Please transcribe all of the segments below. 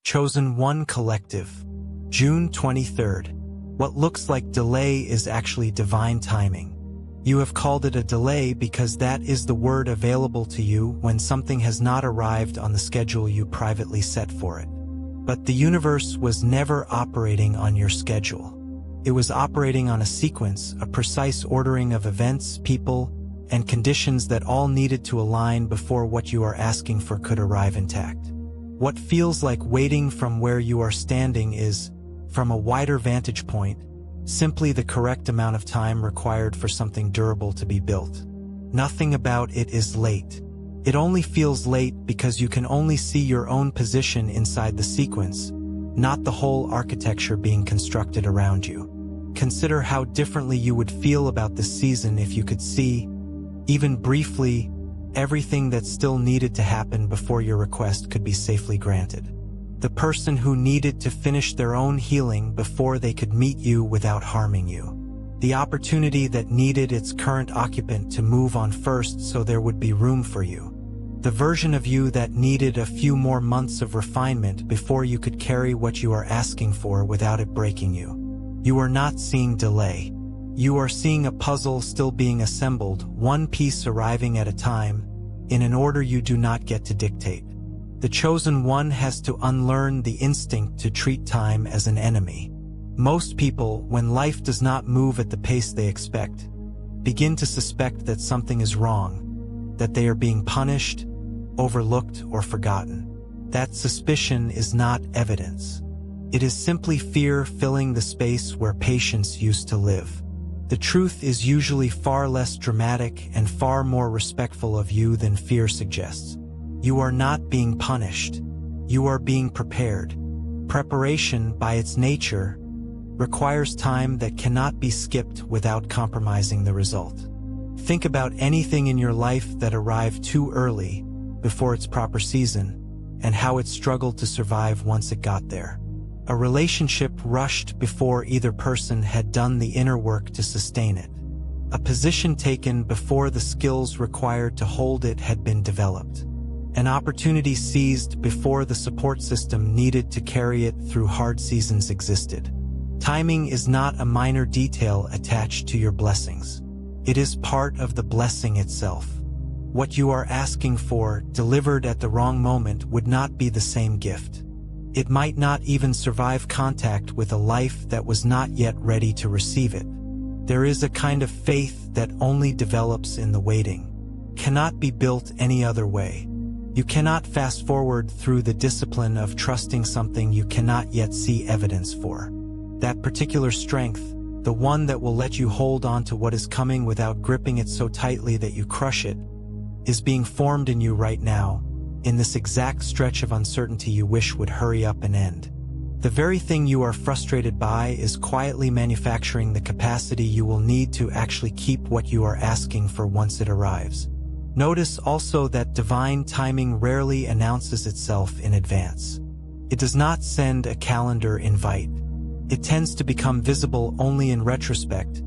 Chosen One Collective, June 23rd. What looks like delay is actually divine timing. You have called it a delay because that is the word available to you when something has not arrived on the schedule you privately set for it. But the universe was never operating on your schedule. It was operating on a sequence, a precise ordering of events, people, and conditions that all needed to align before what you are asking for could arrive intact. What feels like waiting from where you are standing is, from a wider vantage point, simply the correct amount of time required for something durable to be built. Nothing about it is late. It only feels late because you can only see your own position inside the sequence, not the whole architecture being constructed around you. Consider how differently you would feel about this season if you could see, even briefly, everything that still needed to happen before your request could be safely granted. The person who needed to finish their own healing before they could meet you without harming you. The opportunity that needed its current occupant to move on first so there would be room for you. The version of you that needed a few more months of refinement before you could carry what you are asking for without it breaking you. You are not seeing delay. You are seeing a puzzle still being assembled, one piece arriving at a time, in an order you do not get to dictate. The Chosen One has to unlearn the instinct to treat time as an enemy. Most people, when life does not move at the pace they expect, begin to suspect that something is wrong, that they are being punished, overlooked, or forgotten. That suspicion is not evidence. It is simply fear filling the space where patience used to live. The truth is usually far less dramatic and far more respectful of you than fear suggests. You are not being punished. You are being prepared. Preparation, by its nature, requires time that cannot be skipped without compromising the result. Think about anything in your life that arrived too early, before its proper season, and how it struggled to survive once it got there. A relationship rushed before either person had done the inner work to sustain it. A position taken before the skills required to hold it had been developed. An opportunity seized before the support system needed to carry it through hard seasons existed. Timing is not a minor detail attached to your blessings. It is part of the blessing itself. What you are asking for, delivered at the wrong moment, would not be the same gift. It might not even survive contact with a life that was not yet ready to receive it. There is a kind of faith that only develops in the waiting. Cannot be built any other way. You cannot fast forward through the discipline of trusting something you cannot yet see evidence for. That particular strength, the one that will let you hold on to what is coming without gripping it so tightly that you crush it, is being formed in you right now, in this exact stretch of uncertainty you wish would hurry up and end. The very thing you are frustrated by is quietly manufacturing the capacity you will need to actually keep what you are asking for once it arrives. Notice also that divine timing rarely announces itself in advance. It does not send a calendar invite. It tends to become visible only in retrospect,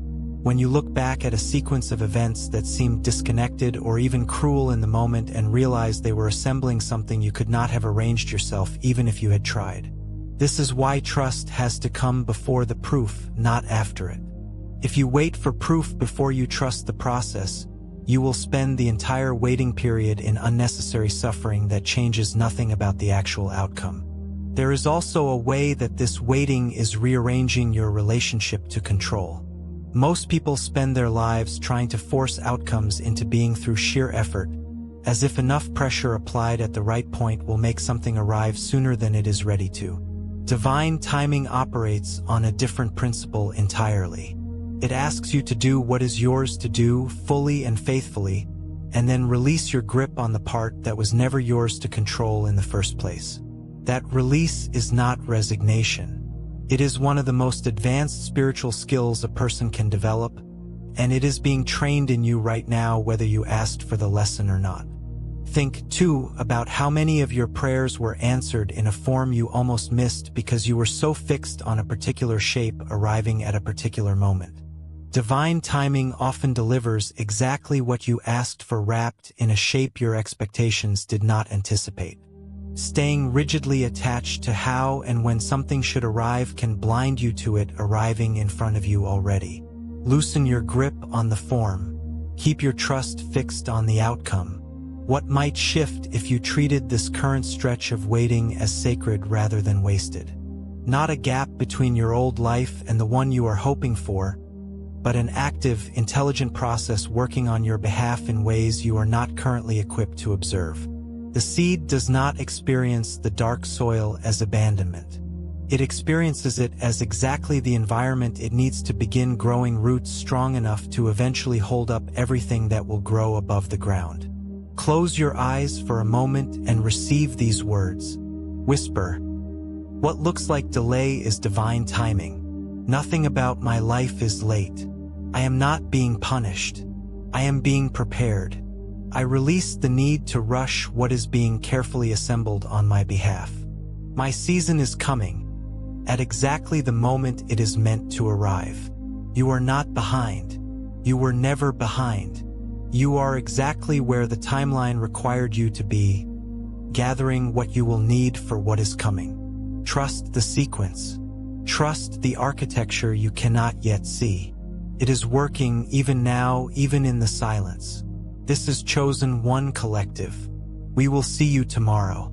when you look back at a sequence of events that seemed disconnected or even cruel in the moment and realize they were assembling something you could not have arranged yourself even if you had tried. This is why trust has to come before the proof, not after it. If you wait for proof before you trust the process, you will spend the entire waiting period in unnecessary suffering that changes nothing about the actual outcome. There is also a way that this waiting is rearranging your relationship to control. Most people spend their lives trying to force outcomes into being through sheer effort, as if enough pressure applied at the right point will make something arrive sooner than it is ready to. Divine timing operates on a different principle entirely. It asks you to do what is yours to do fully and faithfully, and then release your grip on the part that was never yours to control in the first place. That release is not resignation. It is one of the most advanced spiritual skills a person can develop, and it is being trained in you right now whether you asked for the lesson or not. Think, too, about how many of your prayers were answered in a form you almost missed because you were so fixed on a particular shape arriving at a particular moment. Divine timing often delivers exactly what you asked for, wrapped in a shape your expectations did not anticipate. Staying rigidly attached to how and when something should arrive can blind you to it arriving in front of you already. Loosen your grip on the form. Keep your trust fixed on the outcome. What might shift if you treated this current stretch of waiting as sacred rather than wasted? Not a gap between your old life and the one you are hoping for, but an active, intelligent process working on your behalf in ways you are not currently equipped to observe. The seed does not experience the dark soil as abandonment. It experiences it as exactly the environment it needs to begin growing roots strong enough to eventually hold up everything that will grow above the ground. Close your eyes for a moment and receive these words. Whisper. What looks like delay is divine timing. Nothing about my life is late. I am not being punished. I am being prepared. I release the need to rush what is being carefully assembled on my behalf. My season is coming, at exactly the moment it is meant to arrive. You are not behind. You were never behind. You are exactly where the timeline required you to be, gathering what you will need for what is coming. Trust the sequence. Trust the architecture you cannot yet see. It is working even now, even in the silence. This is Chosen One Collective. We will see you tomorrow.